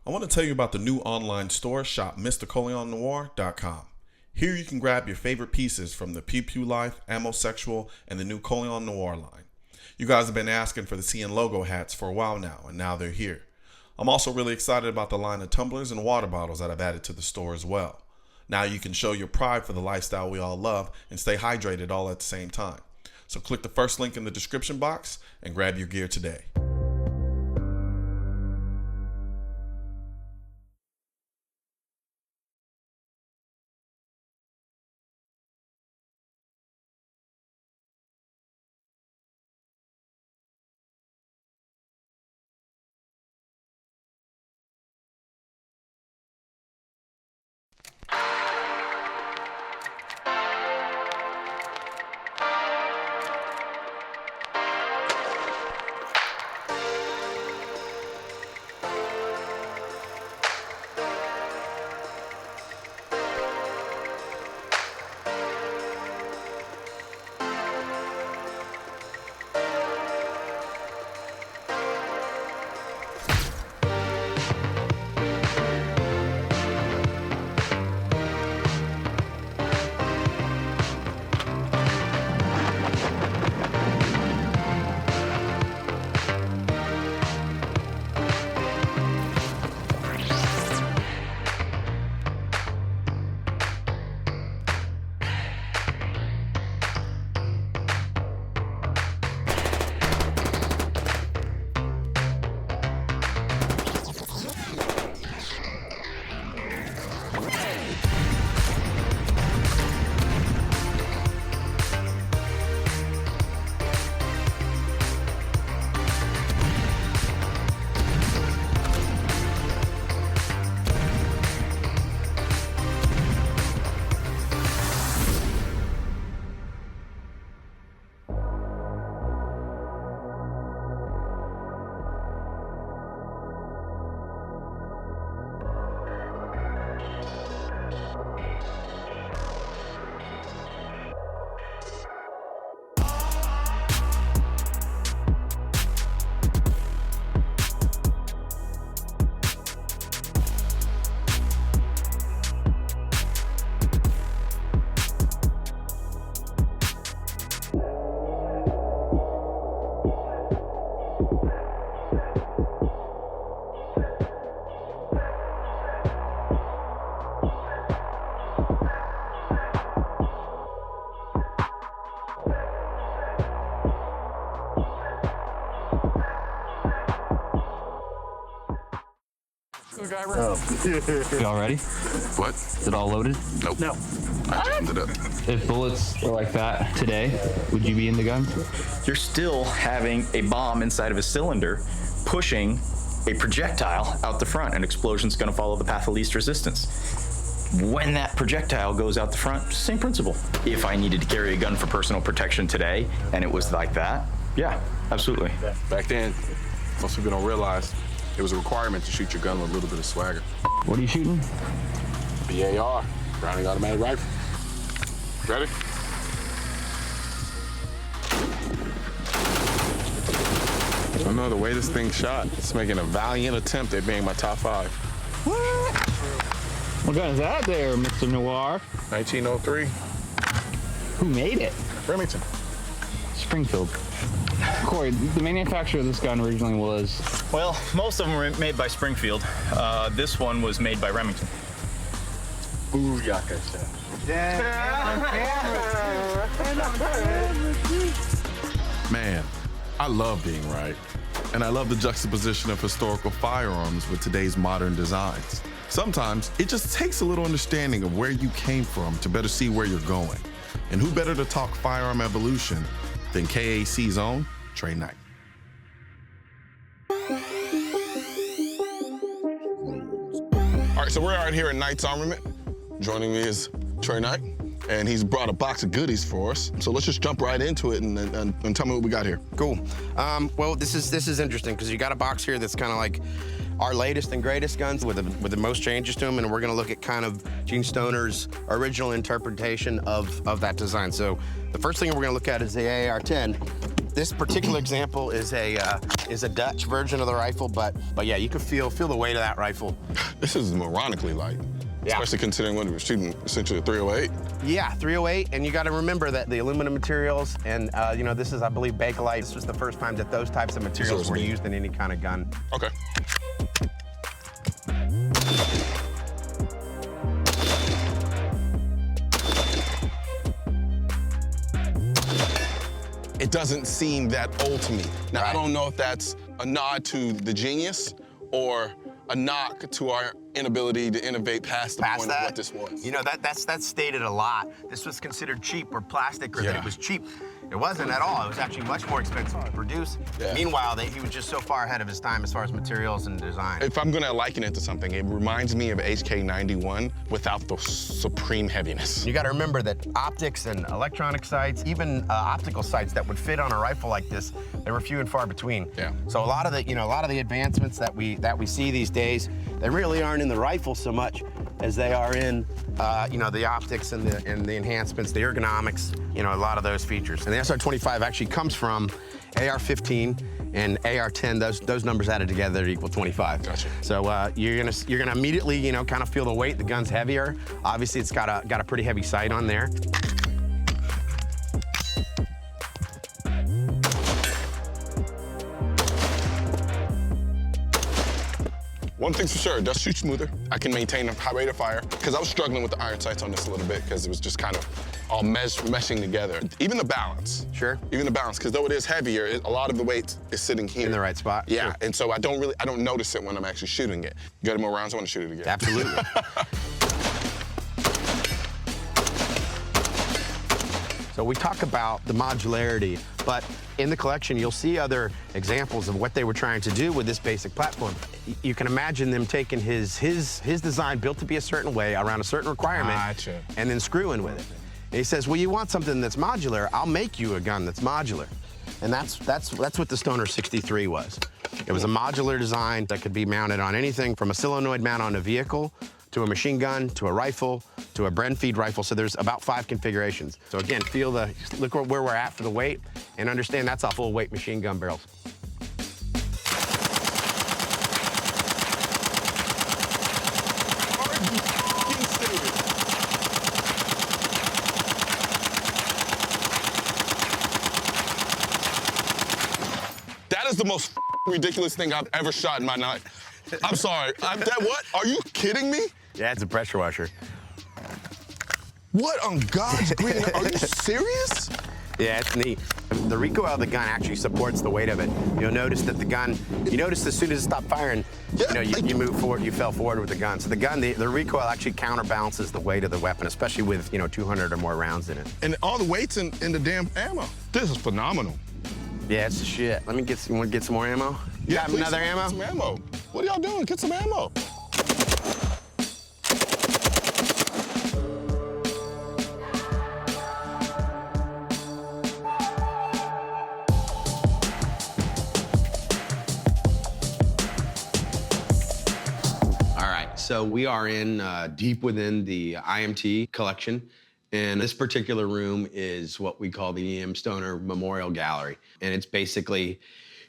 I want to tell you about the new online store, shop MrColionNoir.com. Here you can grab your favorite pieces from the Pew Pew Life, Ammosexual, and the new Colion Noir line. You guys have been asking for the CN logo hats for a while now, and now they're here. I'm also really excited about the line of tumblers and water bottles that I've added to the store as well. Now you can show your pride for the lifestyle we all love and stay hydrated all at the same time. So click the first link in the description box and grab your gear today. Y'all ready? What? Is it all loaded? Nope. No. I jammed it up. If bullets were like that today, would you be in the gun? You're still having a bomb inside of a cylinder pushing a projectile out the front. An explosion's going to follow the path of least resistance. When that projectile goes out the front, same principle. If I needed to carry a gun for personal protection today and it was like that, yeah, absolutely. Back then, most people don't realize it was a requirement to shoot your gun with a little bit of swagger. What are you shooting? BAR, Browning automatic rifle. Ready? I don't know, the way this thing shot, it's making a valiant attempt at being my top 5. What gun is that there, Mr. Noir? 1903, Who made it? Remington. Springfield. Corey, the manufacturer of this gun originally was? Well, most of them were made by Springfield. This one was made by Remington. Booyaka. Man, I love being right. And I love the juxtaposition of historical firearms with today's modern designs. Sometimes it just takes a little understanding of where you came from to better see where you're going. And who better to talk firearm evolution than KAC's own Trey Knight. All right, so we're out here at Knight's Armament. Joining me is Trey Knight, and he's brought a box of goodies for us. So let's just jump right into it and tell me what we got here. Cool. Well, this is interesting because you got a box here that's kind of like our latest and greatest guns with the most changes to them, and we're gonna look at kind of Eugene Stoner's original interpretation of that design. So the first thing we're gonna look at is the AR-10. This particular example is a Dutch version of the rifle, but yeah, you can feel the weight of that rifle. This is moronically light, especially considering when we were shooting essentially a 308. Yeah, 308, and you got to remember that the aluminum materials, and you know, this is, I believe, Bakelite. This was the first time that those types of materials were used in any kind of gun. Okay. It doesn't seem that old to me. Now, I don't know if that's a nod to the genius or a knock to our inability to innovate past the point of what this was. You know, that's stated a lot. This was considered cheap or plastic, or that it was cheap. It wasn't at all. It was actually much more expensive to produce. Yeah. Meanwhile, he was just so far ahead of his time as far as materials and design. If I'm gonna liken it to something, it reminds me of HK91 without the supreme heaviness. You gotta remember that optics and electronic sights, even optical sights that would fit on a rifle like this, they were few and far between. Yeah. So a lot of the advancements that we see these days, they really aren't in the rifle so much as they are in, you know, the optics and the enhancements, the ergonomics, you know, a lot of those features. And the SR25 actually comes from AR-15 and AR-10. Those numbers added together equal 25. Gotcha. So you're gonna immediately, you know, kind of feel the weight. The gun's heavier. Obviously, it's got a pretty heavy sight on there. One thing's for sure, it does shoot smoother. I can maintain a high rate of fire, because I was struggling with the iron sights on this a little bit, because it was just kind of all meshing together. Even the balance. Sure. Even the balance, because though it is heavier, a lot of the weight is sitting here. In the right spot. Yeah, Sure. and so I don't notice it when I'm actually shooting it. You got any more rounds? I want to shoot it again. Absolutely. So we talk about the modularity, but in the collection, you'll see other examples of what they were trying to do with this basic platform. You can imagine them taking his design built to be a certain way around a certain requirement, and then screwing with it. And he says, well, you want something that's modular, I'll make you a gun that's modular. And that's what the Stoner 63 was. It was a modular design that could be mounted on anything from a solenoid mount on a vehicle, to a machine gun, to a rifle, to a Bren feed rifle. So there's about 5 configurations. So again, look where we're at for the weight, and understand that's off full weight machine gun barrels. That is the most ridiculous thing I've ever shot in my life. I'm sorry. What? Are you kidding me? Yeah, it's a pressure washer. What on God's green? Are you serious? Yeah, it's neat. The recoil of the gun actually supports the weight of it. You'll notice that the gun, you notice as soon as it stopped firing, you move forward, you fell forward with the gun. So the gun, the recoil actually counterbalances the weight of the weapon, especially with, 200 or more rounds in it. And all the weight's in the damn ammo. This is phenomenal. Yeah, it's the shit. You want to get some more ammo? You have another ammo? Get some ammo. What are y'all doing? Get some ammo. So we are in deep within the IMT collection, and this particular room is what we call the Eugene Stoner Memorial Gallery, and it's basically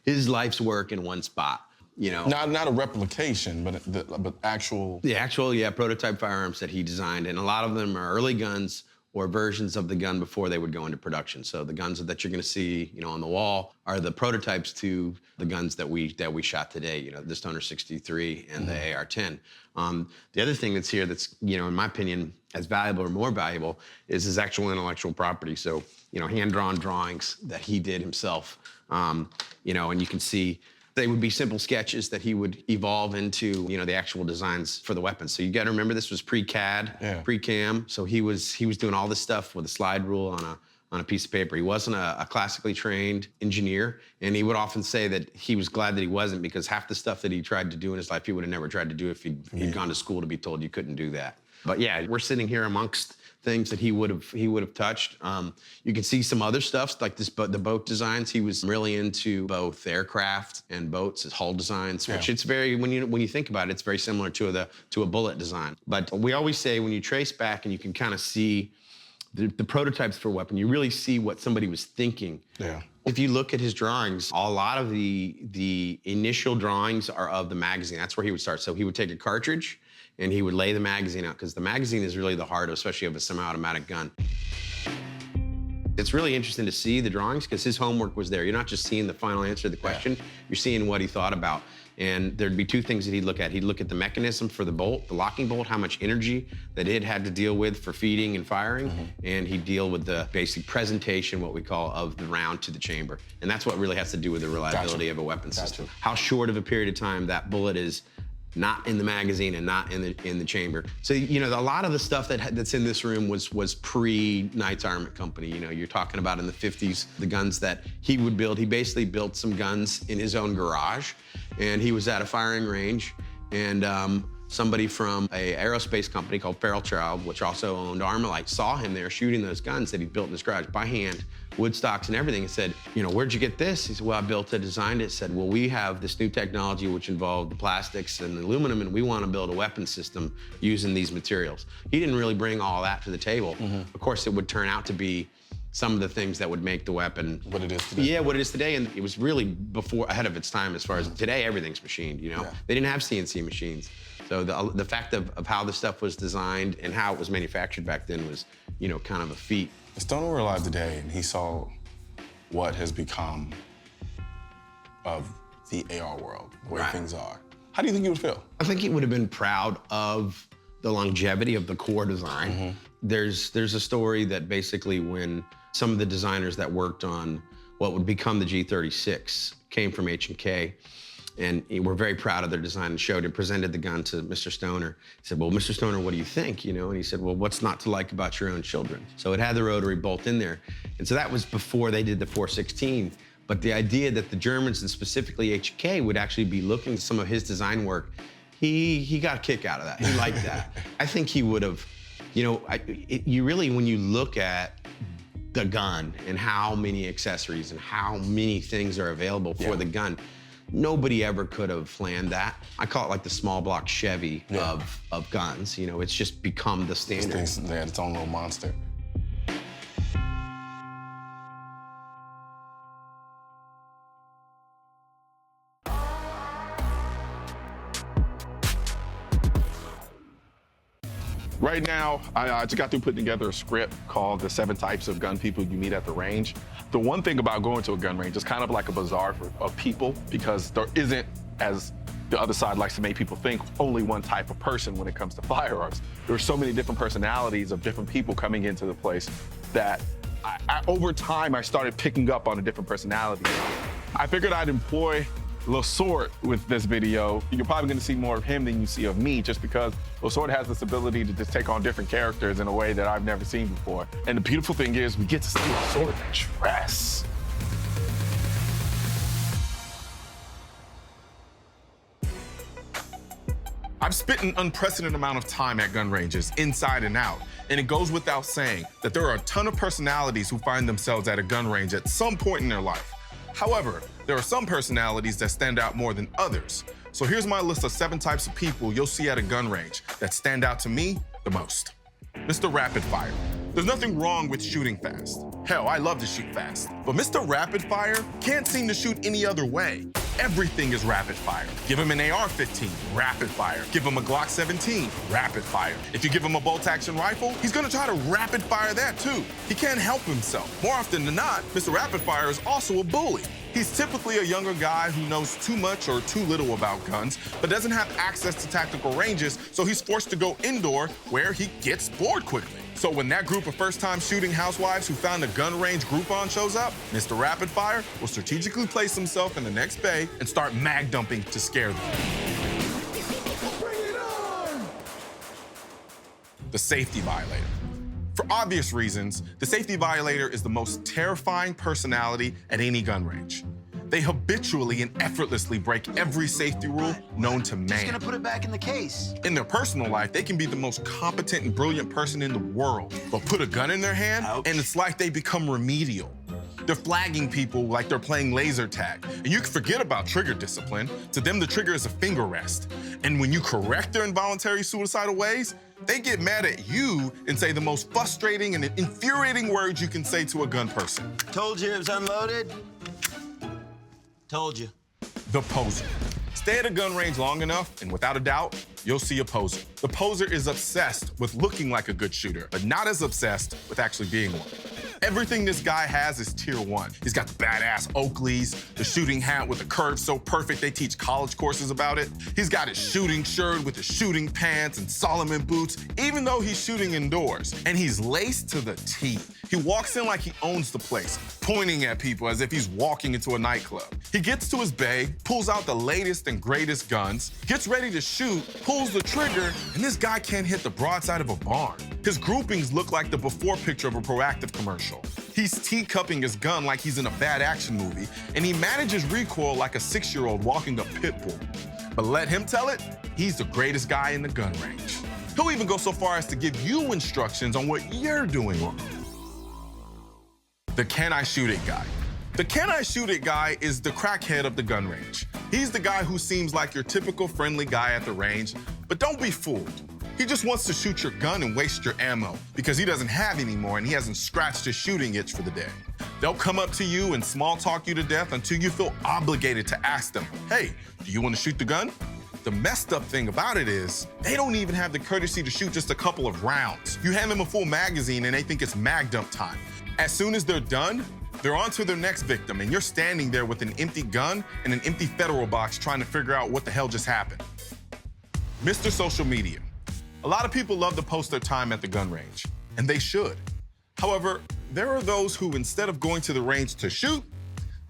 his life's work in one spot. Not a replication, but actual. The actual, prototype firearms that he designed, and a lot of them are early guns or versions of the gun before they would go into production. So the guns that you're going to see, on the wall are the prototypes to the guns that we shot today. The Stoner 63 and the AR-10. The other thing that's here that's, in my opinion, as valuable or more valuable is his actual intellectual property. So, hand-drawn drawings that he did himself. And you can see they would be simple sketches that he would evolve into, the actual designs for the weapons. So you got to remember this was pre-CAD, pre-cam. So he was doing all this stuff with a slide rule on a piece of paper. He wasn't a classically trained engineer, and he would often say that he was glad that he wasn't, because half the stuff that he tried to do in his life he would have never tried to do if he'd gone to school to be told you couldn't do that. But yeah, we're sitting here amongst things that he would have touched. You can see some other stuff like the boat designs. He was really into both aircraft and boats, his hull designs, which it's very, when you think about it, it's very similar to a bullet design. But we always say when you trace back and you can kind of see the prototypes for a weapon, you really see what somebody was thinking If you look at his drawings, a lot of the initial drawings are of the magazine. That's where he would start. So he would take a cartridge and he would lay the magazine out, because the magazine is really the heart, especially of a semi-automatic gun. It's really interesting to see the drawings because his homework was there. You're not just seeing the final answer to the question, you're seeing what he thought about. And there'd be two things that he'd look at. He'd look at the mechanism for the bolt, the locking bolt, how much energy that it had to deal with for feeding and firing, and he'd deal with the basic presentation, what we call, of the round to the chamber. And that's what really has to do with the reliability of a weapon system. How short of a period of time that bullet is not in the magazine and not in the chamber. So, you know, a lot of the stuff that's in this room was pre-Knight's Armament Company. You know, you're talking about in the 50s, the guns that he would build. He basically built some guns in his own garage, and he was at a firing range, and somebody from a aerospace company called Fairchild, which also owned Armalite, saw him there shooting those guns that he built in his garage by hand, wood stocks and everything, and said, you know, where'd you get this? He said, well, I built it, designed it. Said, well, we have this new technology which involved the plastics and the aluminum, and we want to build a weapon system using these materials. He didn't really bring all that to the table. Of course, it would turn out to be some of the things that would make the weapon what it is today. Yeah, what it is today, and it was really ahead of its time as far as today, everything's machined, you know? They didn't have CNC machines. So the fact of how the stuff was designed and how it was manufactured back then was, you know, kind of a feat. If Stoner were alive today and he saw what has become of the AR world, the way things are, how do you think he would feel? I think he would have been proud of the longevity of the core design. There's a story that basically when some of the designers that worked on what would become the G36 came from H&K, and we're very proud of their design and showed and presented the gun to Mr. Stoner. He said, well, Mr. Stoner, what do you think? You know, and he said, well, what's not to like about your own children? So it had the rotary bolt in there. And so that was before they did the 416. But the idea that the Germans, and specifically H&K, would actually be looking at some of his design work, he got a kick out of that. He liked that. I think he would have, you know, you really, when you look at the gun and how many accessories and how many things are available for the gun, nobody ever could have planned that. I call it like the small block Chevy of guns. You know, it's just become the standard. This thing's its own little monster. Right now, I just got through putting together a script called The 7 Types of Gun People You Meet at the Range. The one thing about going to a gun range is kind of like a bazaar of people, because there isn't, as the other side likes to make people think, only one type of person when it comes to firearms. There are so many different personalities of different people coming into the place that over time, I started picking up on a different personality. I figured I'd employ Lasort with this video. You're probably gonna see more of him than you see of me, just because Lasort has this ability to just take on different characters in a way that I've never seen before. And the beautiful thing is we get to see Lasort dress. I've spent an unprecedented amount of time at gun ranges, inside and out, and it goes without saying that there are a ton of personalities who find themselves at a gun range at some point in their life. However, there are some personalities that stand out more than others. So here's my list of 7 types of people you'll see at a gun range that stand out to me the most. Mr. Rapid Fire. There's nothing wrong with shooting fast. Hell, I love to shoot fast. But Mr. Rapid Fire can't seem to shoot any other way. Everything is rapid fire. Give him an AR-15, rapid fire. Give him a Glock 17, rapid fire. If you give him a bolt-action rifle, he's gonna try to rapid fire that too. He can't help himself. More often than not, Mr. Rapid Fire is also a bully. He's typically a younger guy who knows too much or too little about guns, but doesn't have access to tactical ranges, so he's forced to go indoor where he gets bored quickly. So when that group of first-time shooting housewives who found a gun range Groupon shows up, Mr. Rapid Fire will strategically place himself in the next bay and start mag dumping to scare them. Bring it on! The Safety Violator. For obvious reasons, the Safety Violator is the most terrifying personality at any gun range. They habitually and effortlessly break every safety rule known to man. Just gonna put it back in the case. In their personal life, they can be the most competent and brilliant person in the world, but put a gun in their hand, and it's like they become remedial. They're flagging people like they're playing laser tag. And you can forget about trigger discipline. To them, the trigger is a finger rest. And when you correct their involuntary suicidal ways, they get mad at you and say the most frustrating and infuriating words you can say to a gun person. Told you it was unloaded. Told you. The poser. Stay at a gun range long enough, and without a doubt, you'll see a poser. The poser is obsessed with looking like a good shooter, but not as obsessed with actually being one. Everything this guy has is tier 1. He's got the badass Oakleys, the shooting hat with the curve so perfect they teach college courses about it. He's got his shooting shirt with his shooting pants and Solomon boots, even though he's shooting indoors. And he's laced to the T. He walks in like he owns the place, pointing at people as if he's walking into a nightclub. He gets to his bay, pulls out the latest and greatest guns, gets ready to shoot, pulls the trigger, and this guy can't hit the broadside of a barn. His groupings look like the before picture of a Proactive commercial. He's teacupping his gun like he's in a bad action movie, and he manages recoil like a 6-year-old walking a pit bull. But let him tell it, he's the greatest guy in the gun range. He'll even go so far as to give you instructions on what you're doing wrong. The Can I Shoot It guy. The Can I Shoot It guy is the crackhead of the gun range. He's the guy who seems like your typical friendly guy at the range, but don't be fooled. He just wants to shoot your gun and waste your ammo because he doesn't have any more and he hasn't scratched his shooting itch for the day. They'll come up to you and small talk you to death until you feel obligated to ask them, hey, do you want to shoot the gun? The messed up thing about it is they don't even have the courtesy to shoot just a couple of rounds. You hand them a full magazine and they think it's mag dump time. As soon as they're done, they're on to their next victim and you're standing there with an empty gun and an empty federal box trying to figure out what the hell just happened. Mr. Social Media. A lot of people love to post their time at the gun range, and they should. However, there are those who, instead of going to the range to shoot,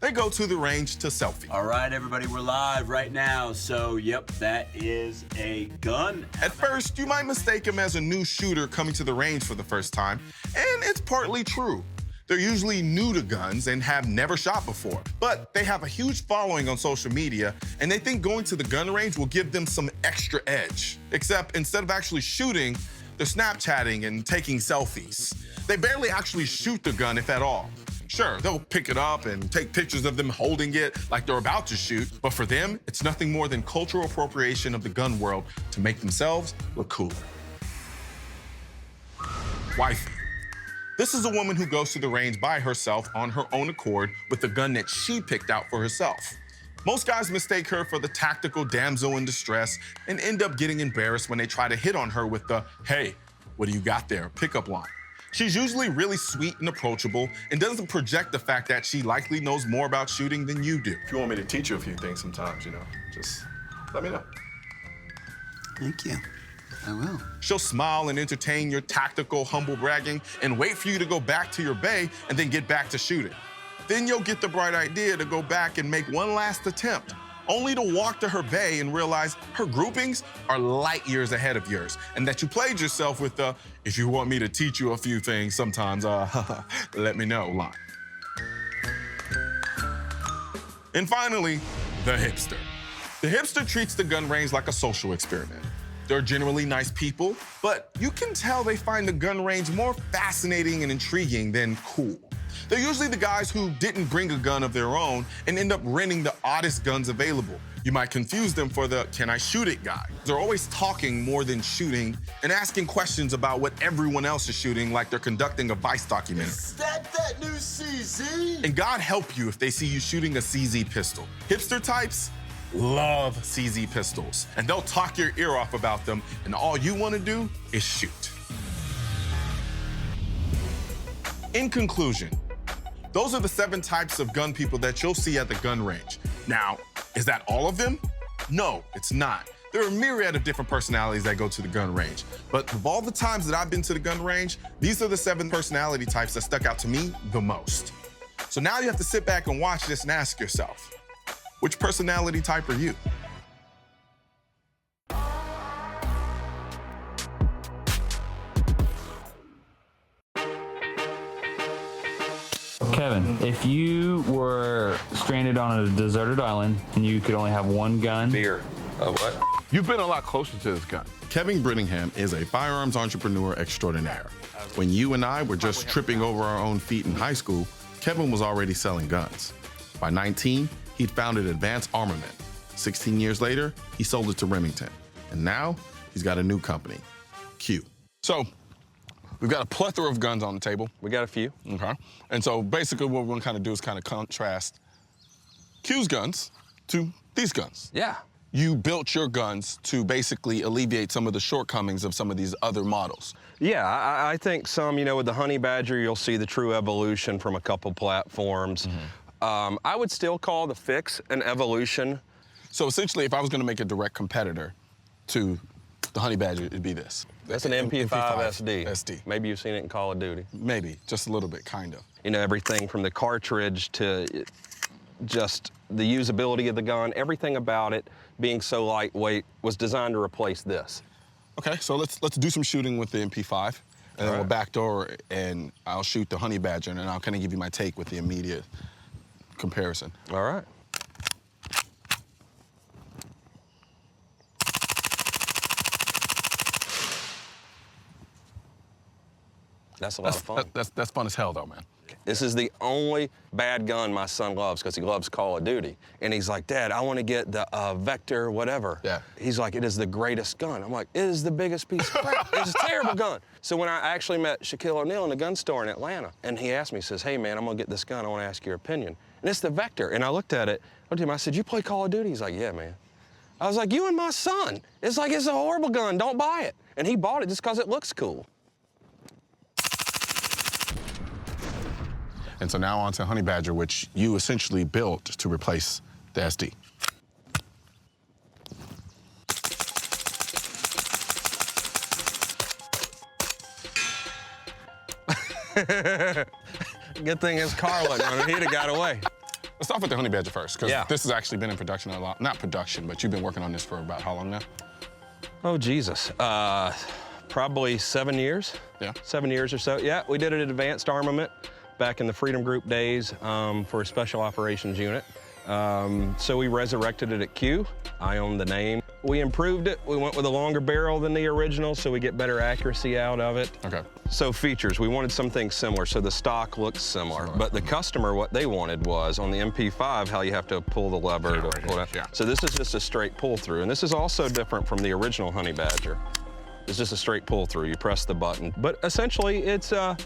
they go to the range to selfie. All right, everybody, we're live right now. So, yep, that is a gun. At first, you might mistake him as a new shooter coming to the range for the first time, and it's partly true. They're usually new to guns and have never shot before, but they have a huge following on social media, and they think going to the gun range will give them some extra edge. Except instead of actually shooting, they're Snapchatting and taking selfies. They barely actually shoot the gun, if at all. Sure, they'll pick it up and take pictures of them holding it like they're about to shoot, but for them, it's nothing more than cultural appropriation of the gun world to make themselves look cooler. Wifey. This is a woman who goes to the range by herself on her own accord with the gun that she picked out for herself. Most guys mistake her for the tactical damsel in distress and end up getting embarrassed when they try to hit on her with the, hey, what do you got there, pickup line. She's usually really sweet and approachable and doesn't project the fact that she likely knows more about shooting than you do. If you want me to teach you a few things sometimes, just let me know. Thank you. I will. She'll smile and entertain your tactical, humble bragging and wait for you to go back to your bay and then get back to shooting. Then you'll get the bright idea to go back and make one last attempt, only to walk to her bay and realize her groupings are light years ahead of yours and that you played yourself with the, if you want me to teach you a few things sometimes, let me know line. And finally, the hipster. The hipster treats the gun range like a social experiment. They're generally nice people, but you can tell they find the gun range more fascinating and intriguing than cool. They're usually the guys who didn't bring a gun of their own and end up renting the oddest guns available. You might confuse them for the can I shoot it guy. They're always talking more than shooting and asking questions about what everyone else is shooting like they're conducting a Vice documentary. Is that new CZ? And God help you if they see you shooting a CZ pistol. Hipster types love CZ pistols, and they'll talk your ear off about them, and all you want to do is shoot. In conclusion, those are the 7 types of gun people that you'll see at the gun range. Now, is that all of them? No, it's not. There are a myriad of different personalities that go to the gun range, but of all the times that I've been to the gun range, these are the 7 personality types that stuck out to me the most. So now you have to sit back and watch this and ask yourself, which personality type are you? Kevin, if you were stranded on a deserted island and you could only have one gun. Beer. What? You've been a lot closer to this gun. Kevin Brittingham is a firearms entrepreneur extraordinaire. When you and I were just tripping over our own feet in high school, Kevin was already selling guns. By 19, he'd founded Advanced Armament. 16 years later, he sold it to Remington. And now, he's got a new company, Q. So, we've got a plethora of guns on the table. We got a few. Okay. And so basically what we're gonna kind of do is kind of contrast Q's guns to these guns. Yeah. You built your guns to basically alleviate some of the shortcomings of some of these other models. Yeah, I think some, with the Honey Badger, you'll see the true evolution from a couple platforms. I would still call the Fix an evolution. So essentially, if I was going to make a direct competitor to the Honey Badger, it'd be this. That's an MP5 SD. SD. Maybe you've seen it in Call of Duty. Maybe, just a little bit, kind of. Everything from the cartridge to just the usability of the gun, everything about it being so lightweight was designed to replace this. Okay, so let's do some shooting with the MP5, and then we'll backdoor, and I'll shoot the Honey Badger, and I'll kind of give you my take with the immediate comparison. All right. That's a lot of fun. That's fun as hell, though, man. This is the only bad gun my son loves because he loves Call of Duty. And he's like, Dad, I want to get the Vector whatever. Yeah. He's like, it is the greatest gun. I'm like, it is the biggest piece of crap. It's a terrible gun. So when I actually met Shaquille O'Neal in a gun store in Atlanta, and he asked me, he says, hey, man, I'm going to get this gun. I want to ask your opinion. And it's the Vector. And I looked at it. I looked at him. I said, you play Call of Duty? He's like, yeah, man. I was like, you and my son. It's like, it's a horrible gun. Don't buy it. And he bought it just because it looks cool. And so now on to Honey Badger, which you essentially built to replace the SD. Good thing it's Carlin. He'd have got away. Let's start with the Honey Badger first, because Yeah. this has actually been in production a lot. Not production, but you've been working on this for about how long now? Oh, Jesus. Probably 7 years. Yeah. 7 years or so. Yeah, we did it at Advanced Armament back in the Freedom Group days for a special operations unit. So we resurrected it at Q. I own the name. We improved it. We went with a longer barrel than the original so we get better accuracy out of it. Okay. So features, we wanted something similar, so the stock looks similar. But the customer, what they wanted was on the MP5, how you have to pull the lever to pull it out. So this is just a straight pull through. And this is also different from the original Honey Badger. It's just a straight pull through. You press the button. But essentially, it's a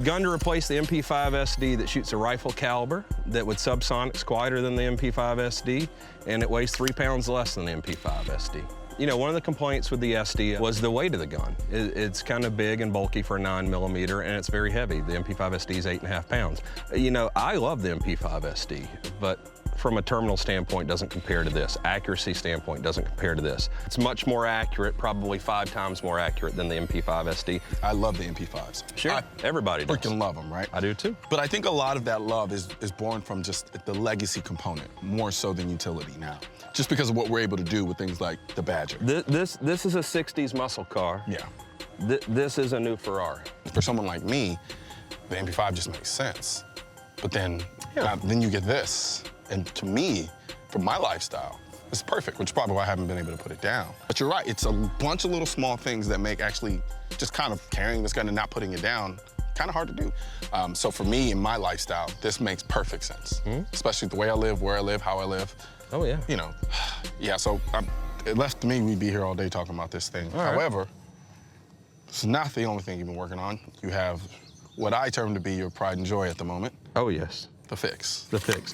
gun to replace the MP5 SD that shoots a rifle caliber that with subsonics quieter than the MP5 SD, and it weighs 3 pounds less than the MP5 SD. One of the complaints with the SD was the weight of the gun. It's kind of big and bulky for a 9mm, and it's very heavy. The MP5 SD is 8.5 pounds. I love the MP5 SD, but from a terminal standpoint doesn't compare to this. Accuracy standpoint doesn't compare to this. It's much more accurate, probably 5 times more accurate than the MP5 SD. I love the MP5s. Sure, everybody does. Freaking love them, right? I do too. But I think a lot of that love is born from just the legacy component, more so than utility now. Just because of what we're able to do with things like the Badger. This is a 60s muscle car. Yeah. This is a new Ferrari. For someone like me, the MP5 just makes sense. But then you get this. And to me, for my lifestyle, it's perfect, which is probably why I haven't been able to put it down. But you're right, it's a bunch of little small things that make actually just kind of carrying this gun and not putting it down kind of hard to do. So for me, in my lifestyle, this makes perfect sense, especially the way I live, where I live, how I live. Oh, yeah. Yeah, so it left me, we'd be here all day talking about this thing. However, it's not the only thing you've been working on. You have what I term to be your pride and joy at the moment. Oh, yes. The Fix. The Fix.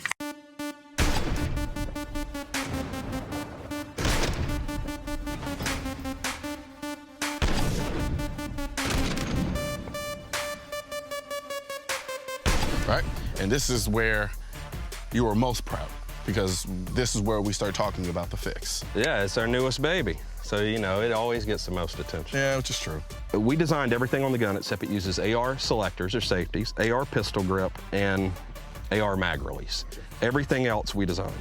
Right? And this is where you are most proud, because this is where we start talking about the Fix. Yeah, it's our newest baby. So, it always gets the most attention. Yeah, which is true. We designed everything on the gun except it uses AR selectors or safeties, AR pistol grip, and AR mag release. Everything else we designed.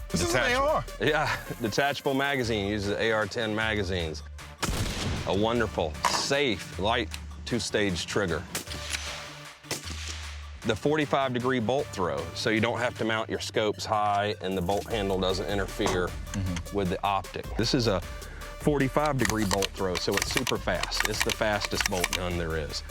This is an AR. Yeah, detachable magazine uses AR-10 magazines. A wonderful, safe, light two-stage trigger. The 45-degree bolt throw, so you don't have to mount your scopes high and the bolt handle doesn't interfere with the optic. This is a 45-degree bolt throw, so it's super fast. It's the fastest bolt gun there is.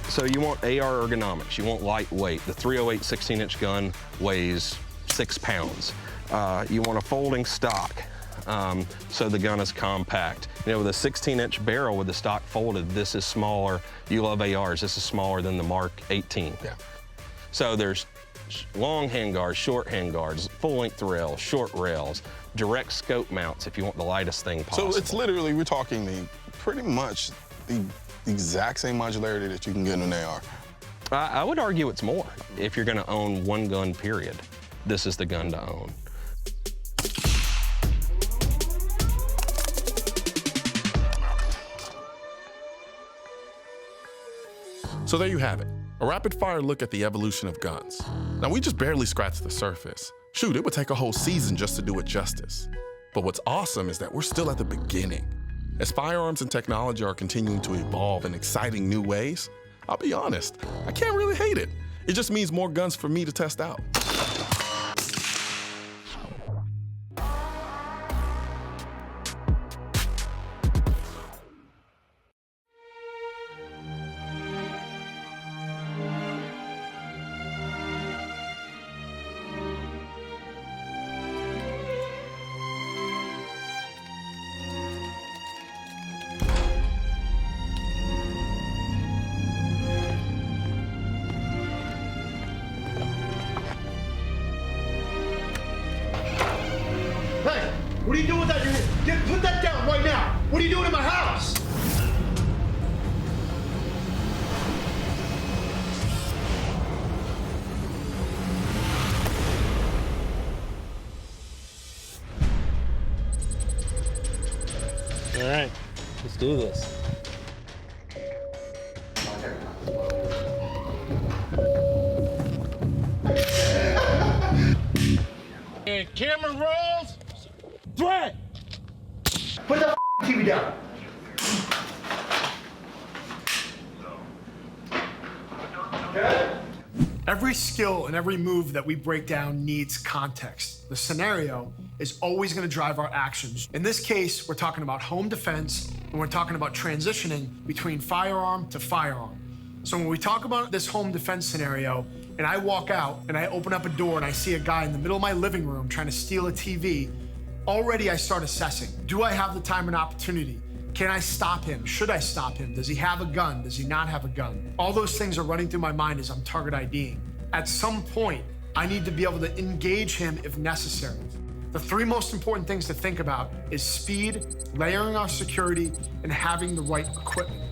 So you want AR ergonomics, you want lightweight. The 308 16-inch gun weighs 6 pounds. You want a folding stock. so the gun is compact. You know, with a 16-inch barrel with the stock folded, this is smaller. You love ARs, this is smaller than the Mark 18. Yeah. So there's long handguards, short handguards, full-length rails, short rails, direct scope mounts if you want the lightest thing possible. So it's literally, we're talking pretty much the exact same modularity that you can get in an AR. I would argue it's more. If you're gonna own one gun, period, this is the gun to own. So there you have it, a rapid-fire look at the evolution of guns. Now, we just barely scratched the surface. Shoot, it would take a whole season just to do it justice. But what's awesome is that we're still at the beginning. As firearms and technology are continuing to evolve in exciting new ways, I'll be honest, I can't really hate it. It just means more guns for me to test out. What are you doing with that? Put that down right now. What are you doing in my house? All right, let's do this. And camera rolls. Brett! Put that TV down. Okay? Every skill and every move that we break down needs context. The scenario is always going to drive our actions. In this case, we're talking about home defense, and we're talking about transitioning between firearm to firearm. So when we talk about this home defense scenario, and I walk out and I open up a door and I see a guy in the middle of my living room trying to steal a TV, already I start assessing. Do I have the time and opportunity? Can I stop him? Should I stop him? Does he have a gun? Does he not have a gun? All those things are running through my mind as I'm target IDing. At some point, I need to be able to engage him if necessary. The three most important things to think about is speed, layering our security, and having the right equipment.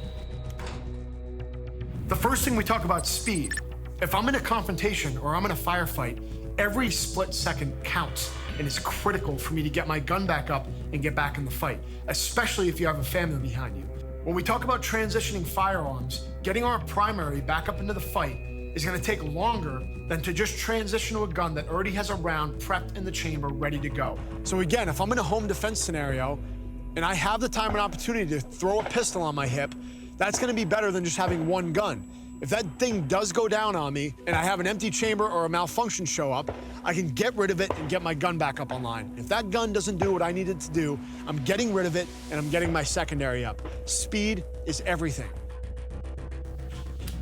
The first thing we talk about is speed. If I'm in a confrontation or I'm in a firefight, every split second counts and is critical for me to get my gun back up and get back in the fight, especially if you have a family behind you. When we talk about transitioning firearms, getting our primary back up into the fight is gonna take longer than to just transition to a gun that already has a round prepped in the chamber, ready to go. So again, if I'm in a home defense scenario and I have the time and opportunity to throw a pistol on my hip, that's gonna be better than just having one gun. If that thing does go down on me and I have an empty chamber or a malfunction show up, I can get rid of it and get my gun back up online. If that gun doesn't do what I need it to do, I'm getting rid of it and I'm getting my secondary up. Speed is everything.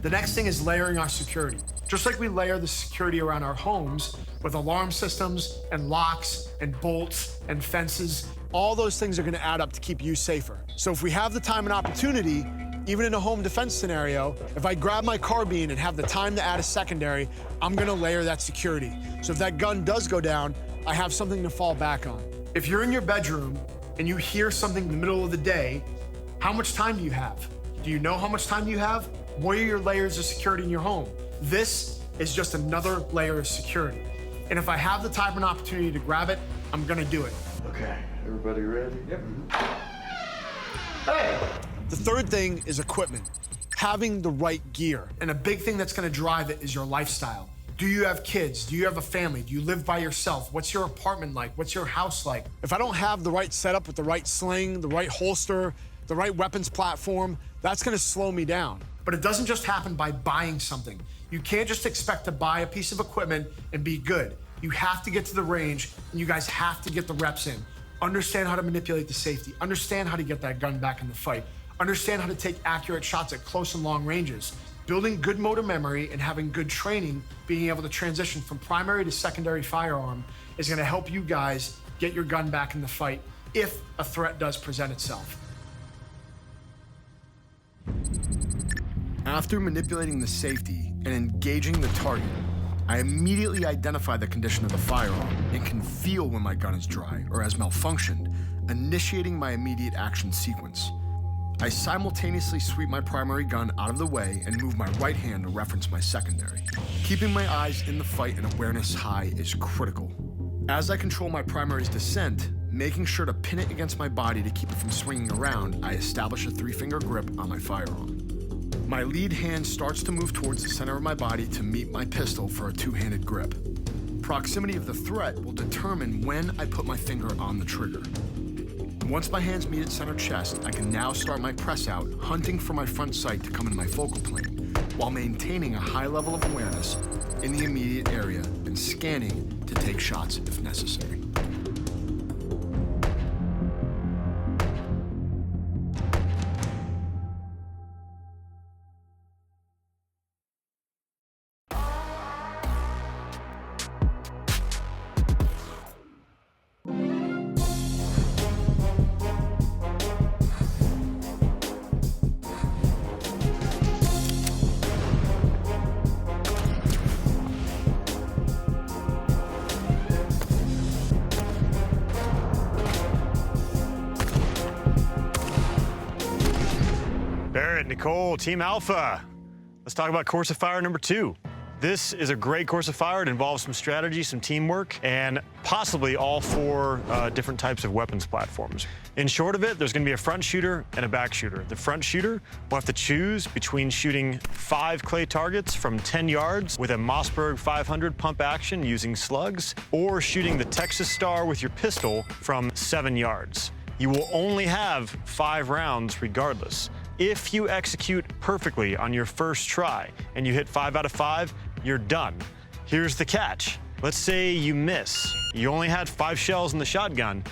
The next thing is layering our security. Just like we layer the security around our homes with alarm systems and locks and bolts and fences, all those things are gonna add up to keep you safer. So if we have the time and opportunity, even in a home defense scenario, if I grab my carbine and have the time to add a secondary, I'm gonna layer that security. So if that gun does go down, I have something to fall back on. If you're in your bedroom and you hear something in the middle of the day, how much time do you have? Do you know how much time you have? What are your layers of security in your home? This is just another layer of security. And if I have the time and opportunity to grab it, I'm gonna do it. Okay, everybody ready? Yep. Hey! The third thing is equipment, having the right gear. And a big thing that's gonna drive it is your lifestyle. Do you have kids? Do you have a family? Do you live by yourself? What's your apartment like? What's your house like? If I don't have the right setup with the right sling, the right holster, the right weapons platform, that's gonna slow me down. But it doesn't just happen by buying something. You can't just expect to buy a piece of equipment and be good. You have to get to the range and you guys have to get the reps in. Understand how to manipulate the safety. Understand how to get that gun back in the fight. Understand how to take accurate shots at close and long ranges. Building good motor memory and having good training, being able to transition from primary to secondary firearm is gonna help you guys get your gun back in the fight if a threat does present itself. After manipulating the safety and engaging the target, I immediately identify the condition of the firearm and can feel when my gun is dry or has malfunctioned, initiating my immediate action sequence. I simultaneously sweep my primary gun out of the way and move my right hand to reference my secondary. Keeping my eyes in the fight and awareness high is critical. As I control my primary's descent, making sure to pin it against my body to keep it from swinging around, I establish a 3-finger grip on my firearm. My lead hand starts to move towards the center of my body to meet my pistol for a 2-handed grip. Proximity of the threat will determine when I put my finger on the trigger. Once my hands meet at center chest, I can now start my press out, hunting for my front sight to come into my focal plane, while maintaining a high level of awareness in the immediate area and scanning to take shots if necessary. Nicole, Team Alpha. Let's talk about course of fire number 2. This is a great course of fire. It involves some strategy, some teamwork, and possibly all 4 different types of weapons platforms. In short of it, there's going to be a front shooter and a back shooter. The front shooter will have to choose between shooting 5 clay targets from 10 yards with a Mossberg 500 pump action using slugs, or shooting the Texas Star with your pistol from 7 yards. You will only have 5 rounds regardless. If you execute perfectly on your first try and you hit 5 out of 5, you're done. Here's the catch. Let's say you miss. You only had 5 shells in the shotgun.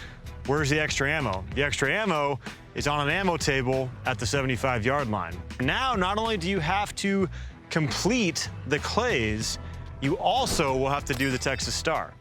Where's the extra ammo? The extra ammo is on an ammo table at the 75-yard line. Now, not only do you have to complete the clays, you also will have to do the Texas Star.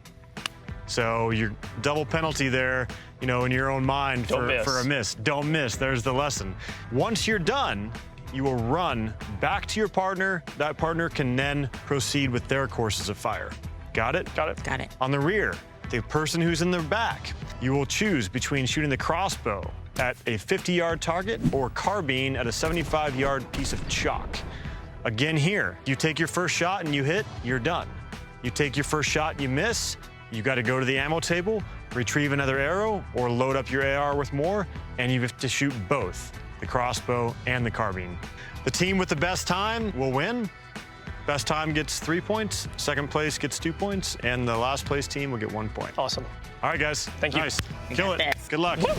So your double penalty there, you know, in your own mind for a miss. Don't miss, there's the lesson. Once you're done, you will run back to your partner. That partner can then proceed with their courses of fire. Got it? Got it. Got it. On the rear, the person who's in the back, you will choose between shooting the crossbow at a 50-yard target or carbine at a 75-yard piece of chalk. Again here, you take your first shot and you hit, you're done. You take your first shot and you miss, you got to go to the ammo table, retrieve another arrow, or load up your AR with more, and you have to shoot both, the crossbow and the carbine. The team with the best time will win. Best time gets 3 points, second place gets 2 points, and the last place team will get 1 point. Awesome. All right, guys. Thank you. Nice. Kill it. Good luck. Woo!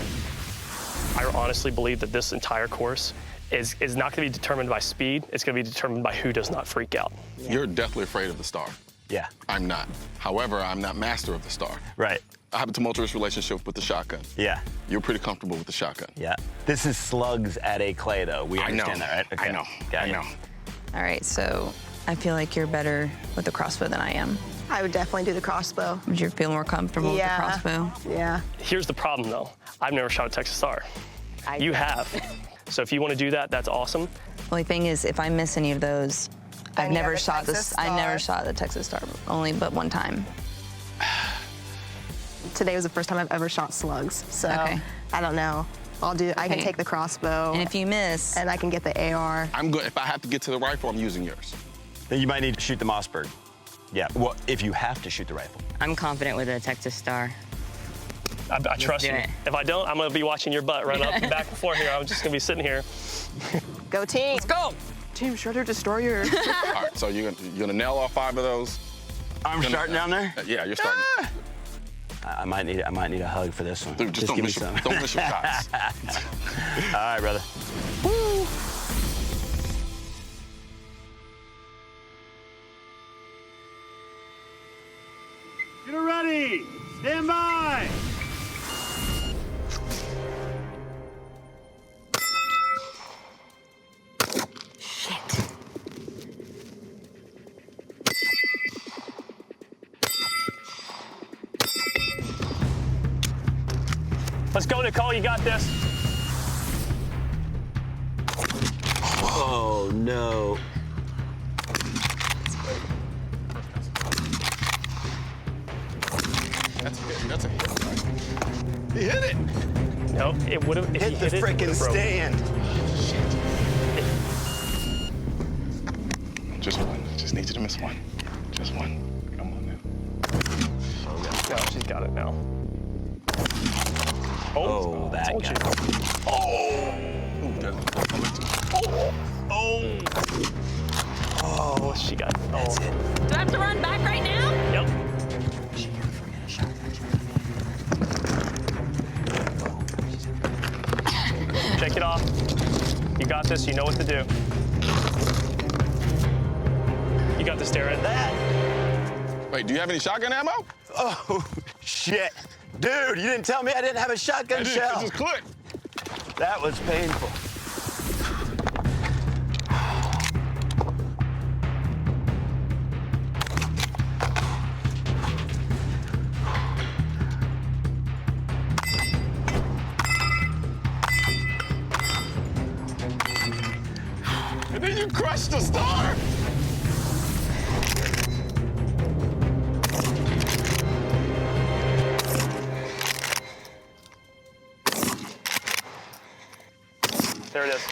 I honestly believe that this entire course is not going to be determined by speed. It's going to be determined by who does not freak out. You're deathly afraid of the Star. Yeah. I'm not. However, I'm not master of the Star. Right. I have a tumultuous relationship with the shotgun. Yeah. You're pretty comfortable with the shotgun. Yeah. This is slugs at a clay, though. We understand that, right? Okay. I know. Got I it. know. All right, so I feel like you're better with the crossbow than I am. I would definitely do the crossbow. Would you feel more comfortable with the crossbow? Yeah. Here's the problem, though. I've never shot a Texas Star. You have. So if you want to do that, that's awesome. Only thing is, if I miss any of those, I've never shot Texas this. I never shot the Texas Star, only but one time. Today was the first time I've ever shot slugs, so Okay. I don't know. I can Okay. take the crossbow. And if you miss, and I can get the AR. I'm good. If I have to get to the rifle, I'm using yours. Then you might need to shoot the Mossberg. Yeah. Well, if you have to shoot the rifle. I'm confident with a Texas Star. I trust you. If I don't, I'm going to be watching your butt run up and back and forth here. I'm just going to be sitting here. Go team. Let's go. Team Shredder Destroyer. All right, so you're gonna nail all 5 of those. I'm starting down there? Yeah, you're starting. I might need a hug for this one. Dude, just don't give me miss your, some. don't miss your shots. All right, brother. Woo. Get ready. Stand by. Let's go, Nicole. You got this. Oh, no. That's a hit. That's a hit. Right? He hit it. No, it would have. Hit the frickin' stand. Just one. Just need you to miss one. Just one. Come on now. No, she's got it now. Oh, that guy. Oh, she got it. That's it. Do I have to run back right now? Yep. Shake it off. You got this. You know what to do. You got this, Darren. Wait, do you have any shotgun ammo? Oh, shit. Dude, you didn't tell me I didn't have a shotgun shell. It just clicked. That was painful. And then you crushed the star. There it is.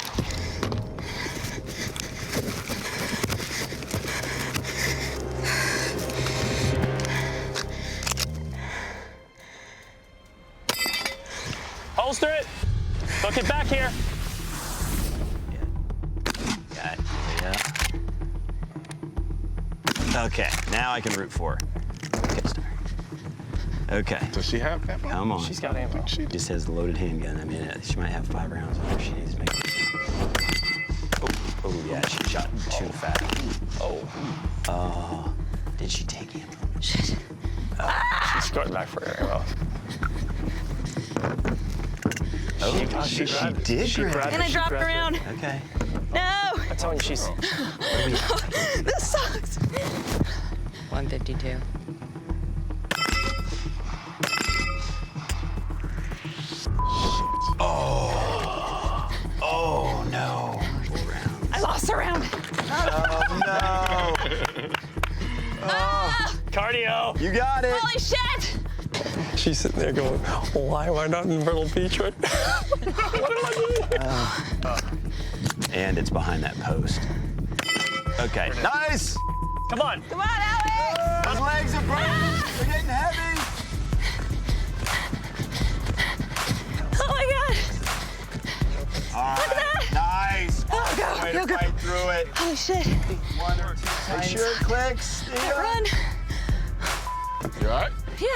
Holster it. Look it back here. Got it. Yeah. Okay, now I can root for her. Okay, Star. Okay. Does she have ammo? Come on. She's got ammo. She just has the loaded handgun. I mean, she might have 5 rounds on her. She needs to make. Oh, yeah, she shot too fast. Oh. Did she take ammo? Shit. She's going back for her ammo. Oh, she did grab it. And I dropped around. Okay. No! I'm telling you, she's. This sucks. 152. Oh, no. I lost a round. Oh, no. Cardio. You got it. Holy shit! She's sitting there going, why am I not in Myrtle Beach right now? What am I doing? And it's behind that post. Okay. Nice. Come on. Come on, Alex! Those legs are burning. They're getting heavy. Oh my god! All right. Look at that. Nice. Oh, go, Way go, to go. fight through it. Holy shit. One or two. Make sure it clicks. That run. You all right? Yeah.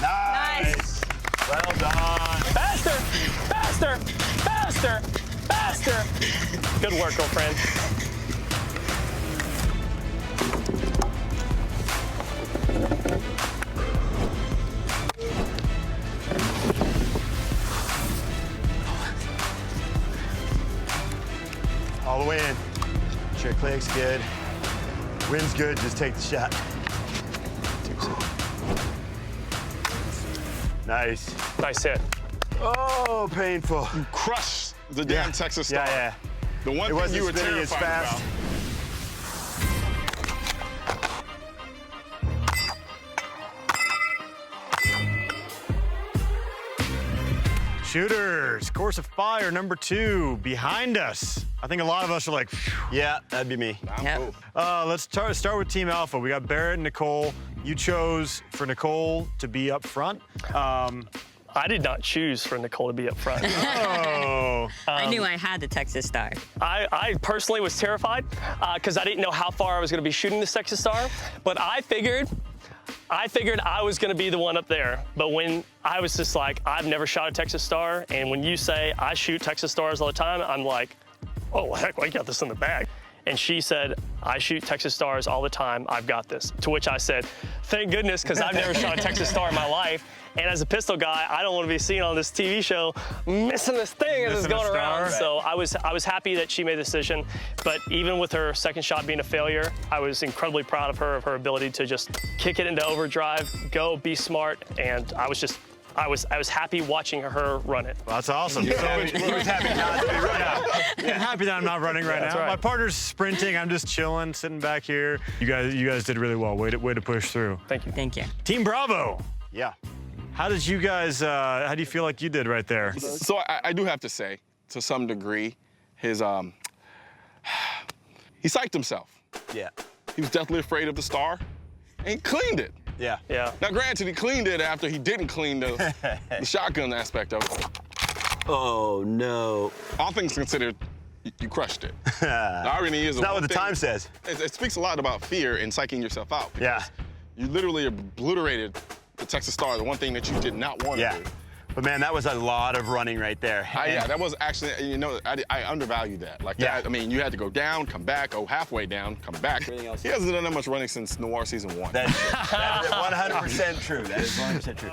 Nice. Well done. Faster! Faster! Faster! Faster! Good work, girlfriend. All the way in. Sure, clicks good. Wind's good, just take the shot. Nice. Nice hit. Oh, painful. You crushed the damn Texas Star. Yeah. The one It thing wasn't you were spinning as terrified fast. about. Shooters, course of fire number 2 behind us. I think a lot of us are like, phew. Yeah, that'd be me. Yep. Let's start with Team Alpha. We got Barrett and Nicole. You chose for Nicole to be up front. I did not choose for Nicole to be up front. Oh. I knew I had the Texas Star. I personally was terrified because I didn't know how far I was going to be shooting this Texas Star, but I figured I was going to be the one up there. But when I was just like, I've never shot a Texas Star, and when you say I shoot Texas Stars all the time, I'm like, oh, heck, well, I got this in the bag. And she said, I shoot Texas Stars all the time. I've got this. To which I said, thank goodness, because I've never shot a Texas Star in my life. And as a pistol guy, I don't want to be seen on this TV show missing this thing as it's going around. Right. So I was happy that she made the decision. But even with her second shot being a failure, I was incredibly proud of her ability to just kick it into overdrive, go, be smart, and I was happy watching her run it. Well, that's awesome. He was happy not to be running. Yeah, happy that I'm not running right now. Right. My partner's sprinting. I'm just chilling, sitting back here. You guys did really well. Way to push through. Thank you. Thank you. Team Bravo. Yeah. How did you guys? How do you feel like you did right there? So I do have to say, to some degree, his he psyched himself. Yeah. He was deathly afraid of the star, and cleaned it. Yeah. Yeah. Now, granted, he cleaned it after he didn't clean the shotgun aspect of it. Oh, no. All things considered, you crushed it. The irony is... Not what the time says. It speaks a lot about fear and psyching yourself out. Yeah. You literally obliterated the Texas Star, the one thing that you did not want to do. But man, that was a lot of running right there. Yeah, that was actually, you know, I undervalue that. Like that, I mean, you had to go down, come back, go halfway down, come back. He hasn't done that much running since NOIR season 1. That is 100% true. That is 100% true.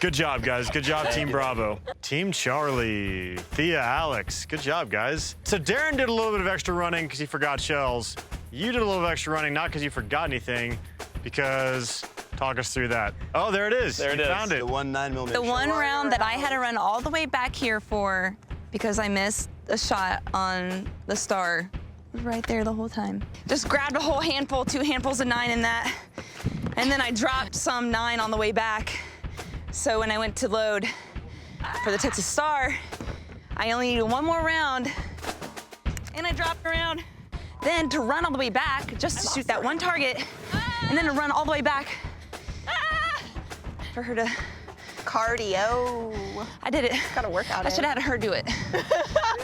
Good job, guys. Good job, Team Bravo. Team Charlie, Thea, Alex. Good job, guys. So Darren did a little bit of extra running because he forgot shells. You did a little bit of extra running, not because you forgot anything, because... Talk us through that. Oh, there it is. There it is. Found it. The 9mm. The one round that I had to run all the way back here for because I missed a shot on the star was right there the whole time. Just grabbed a whole handful, 2 handfuls of 9 in that, and then I dropped some 9 on the way back. So when I went to load for the Texas Star, I only needed 1 more round, and I dropped around. Then to run all the way back, just to shoot that one target, and then to run all the way back for her to Cardio. I did it. Gotta work out. I should have had her do it.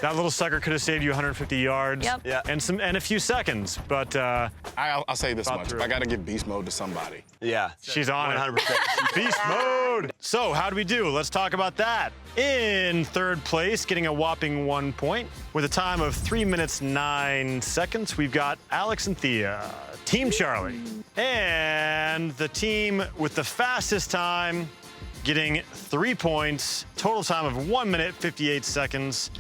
That little sucker could have saved you 150 yards. Yep. Yeah. And a few seconds, but I'll say this much. through If I got to give beast mode to somebody. Yeah. she's on 100%. it. Beast mode. So how do we do? Let's talk about that. In third place, getting a whopping 1 point with a time of 3 minutes 9 seconds, we've got Alex and Thea, Team Charlie. And the team with the fastest time, getting 3 points, total time of 1 minute 58 seconds.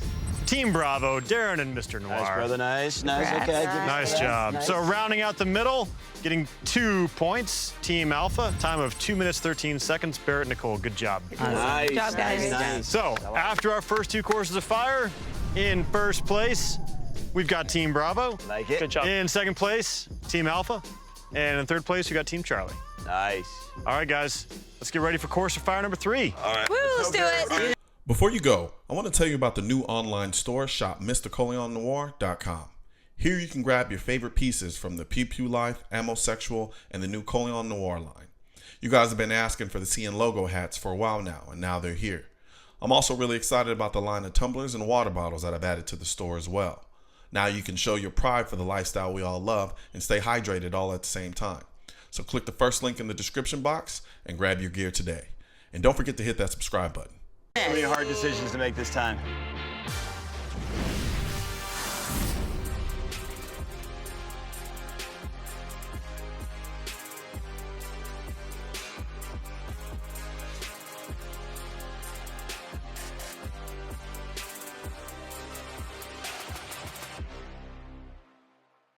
Team Bravo, Darren and Mr. Noir. Nice, brother. Nice. Okay. Nice job. Nice. So rounding out the middle, getting 2 points, Team Alpha, time of 2 minutes 13 seconds. Barrett, Nicole, good job. Nice. Good job, guys. Nice. So after our first 2 courses of fire, in first place, we've got Team Bravo. Like it. Good job. In second place, Team Alpha. And in third place, we got Team Charlie. Nice. All right, guys, let's get ready for course of fire number 3. All right. Woo, let's do it. Before you go, I want to tell you about the new online store, shop MrColionNoir.com. Here you can grab your favorite pieces from the Pew Life, Ammo Sexual, and the new Colion Noir line. You guys have been asking for the CN logo hats for a while now, and now they're here. I'm also really excited about the line of tumblers and water bottles that I've added to the store as well. Now you can show your pride for the lifestyle we all love and stay hydrated all at the same time. So click the first link in the description box and grab your gear today. And don't forget to hit that subscribe button. So many hard decisions to make this time.